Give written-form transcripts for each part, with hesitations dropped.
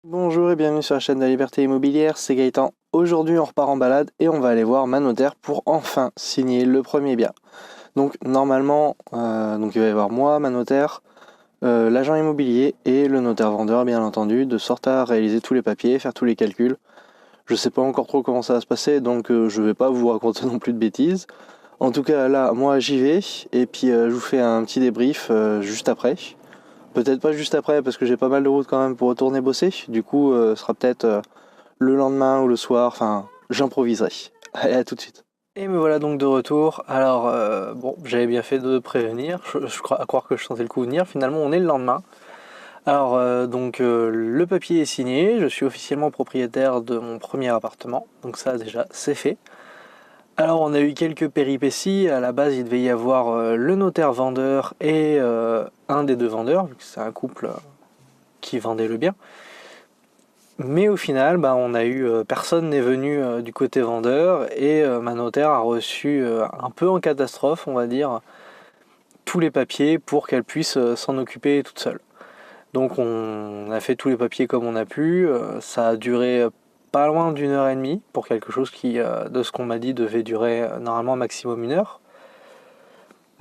Bonjour et bienvenue sur la chaîne de la Liberté Immobilière, c'est Gaëtan. Aujourd'hui on repart en balade et on va aller voir ma notaire pour enfin signer le premier bien. Donc normalement, il va y avoir moi, ma notaire, l'agent immobilier et le notaire vendeur bien entendu, de sorte à réaliser tous les papiers, faire tous les calculs. Je sais pas encore trop comment ça va se passer, donc je vais pas vous raconter non plus de bêtises. En tout cas là, moi j'y vais et puis je vous fais un petit débrief juste après. Peut-être pas juste après parce que j'ai pas mal de route quand même pour retourner bosser. Du coup, ce sera peut-être le lendemain ou le soir. Enfin, j'improviserai. Allez, à tout de suite. Et me voilà donc de retour. Alors, bon, j'avais bien fait de prévenir. Je crois à croire que je sentais le coup venir. Finalement, on est le lendemain. Alors, le papier est signé. Je suis officiellement propriétaire de mon premier appartement. Donc ça, déjà, c'est fait. Alors, on a eu quelques péripéties. À la base, il devait y avoir le notaire vendeur et un des deux vendeurs, vu que c'est un couple qui vendait le bien. Mais au final, on a eu personne n'est venu du côté vendeur et ma notaire a reçu un peu en catastrophe, on va dire, tous les papiers pour qu'elle puisse s'en occuper toute seule. Donc on a fait tous les papiers comme on a pu. Ça a duré pas loin d'une heure et demie pour quelque chose qui, de ce qu'on m'a dit, devait durer normalement maximum une heure.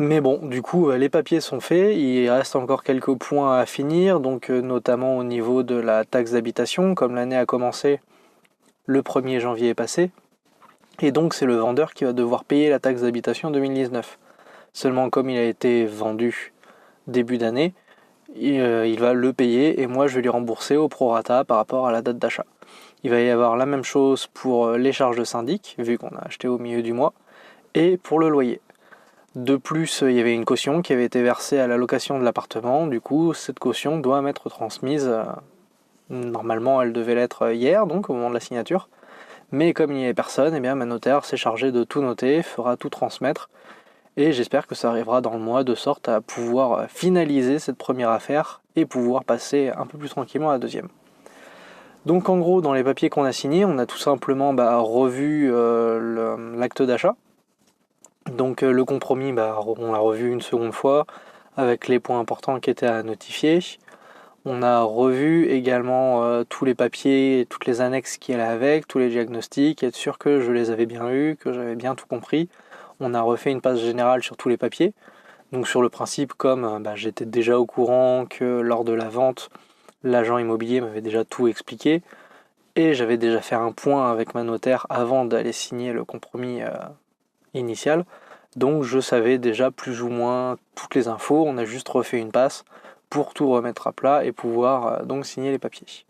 Mais bon, du coup, les papiers sont faits, il reste encore quelques points à finir, donc notamment au niveau de la taxe d'habitation, comme l'année a commencé, le 1er janvier est passé, et donc c'est le vendeur qui va devoir payer la taxe d'habitation 2019. Seulement comme il a été vendu début d'année, il va le payer, et moi je vais lui rembourser au prorata par rapport à la date d'achat. Il va y avoir la même chose pour les charges de syndic, vu qu'on a acheté au milieu du mois, et pour le loyer. De plus, il y avait une caution qui avait été versée à la location de l'appartement. Du coup, cette caution doit m'être transmise. Normalement, elle devait l'être hier, donc au moment de la signature. Mais comme il n'y avait personne, eh bien, ma notaire s'est chargée de tout noter, fera tout transmettre. Et j'espère que ça arrivera dans le mois, de sorte à pouvoir finaliser cette première affaire et pouvoir passer un peu plus tranquillement à la deuxième. Donc en gros, dans les papiers qu'on a signés, on a tout simplement revu l'acte d'achat. Donc le compromis, on l'a revu une seconde fois avec les points importants qui étaient à notifier. On a revu également tous les papiers, toutes les annexes qui allaient avec, tous les diagnostics, être sûr que je les avais bien eus, que j'avais bien tout compris. On a refait une passe générale sur tous les papiers. Donc sur le principe, comme j'étais déjà au courant que lors de la vente, l'agent immobilier m'avait déjà tout expliqué, et j'avais déjà fait un point avec ma notaire avant d'aller signer le compromis initial. Donc je savais déjà plus ou moins toutes les infos, on a juste refait une passe pour tout remettre à plat et pouvoir donc signer les papiers.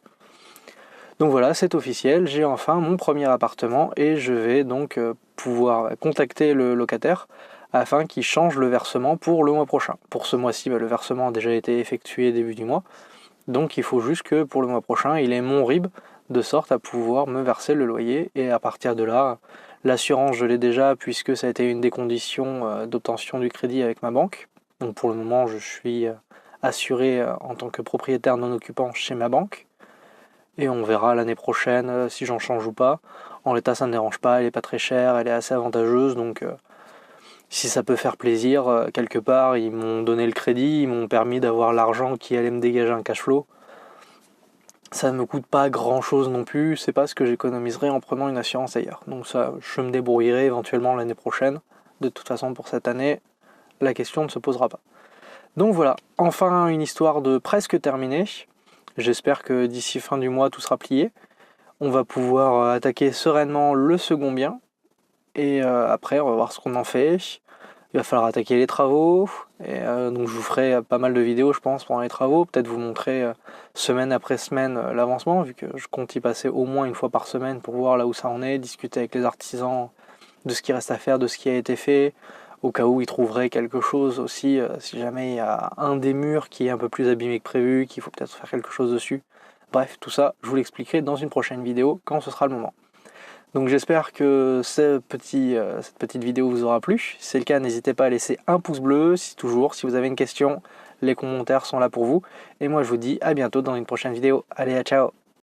Donc voilà, c'est officiel, j'ai enfin mon premier appartement et je vais donc pouvoir contacter le locataire afin qu'il change le versement pour le mois prochain. Pour ce mois-ci, le versement a déjà été effectué début du mois, donc il faut juste que pour le mois prochain, il ait mon RIB de sorte à pouvoir me verser le loyer, et à partir de là, l'assurance je l'ai déjà puisque ça a été une des conditions d'obtention du crédit avec ma banque. Donc pour le moment, je suis assuré en tant que propriétaire non occupant chez ma banque. Et on verra l'année prochaine si j'en change ou pas. En l'état, ça ne me dérange pas, elle est pas très chère, elle est assez avantageuse, donc si ça peut faire plaisir, quelque part, ils m'ont donné le crédit, ils m'ont permis d'avoir l'argent qui allait me dégager un cash flow. Ça ne me coûte pas grand chose non plus, c'est pas ce que j'économiserai en prenant une assurance ailleurs. Donc ça, je me débrouillerai éventuellement l'année prochaine. De toute façon, pour cette année, la question ne se posera pas. Donc voilà, enfin une histoire de presque terminée. J'espère que d'ici fin du mois, tout sera plié. On va pouvoir attaquer sereinement le second bien. Et après, on va voir ce qu'on en fait. Il va falloir attaquer les travaux. Et donc je vous ferai pas mal de vidéos, je pense, pendant les travaux. Peut-être vous montrer semaine après semaine l'avancement, vu que je compte y passer au moins une fois par semaine pour voir là où ça en est, discuter avec les artisans de ce qui reste à faire, de ce qui a été fait, au cas où ils trouveraient quelque chose aussi, si jamais il y a un des murs qui est un peu plus abîmé que prévu, qu'il faut peut-être faire quelque chose dessus. Bref, tout ça, je vous l'expliquerai dans une prochaine vidéo, quand ce sera le moment. Donc j'espère que cette petite vidéo vous aura plu. Si c'est le cas, n'hésitez pas à laisser un pouce bleu. Si vous avez une question, les commentaires sont là pour vous. Et moi je vous dis à bientôt dans une prochaine vidéo. Allez, à ciao!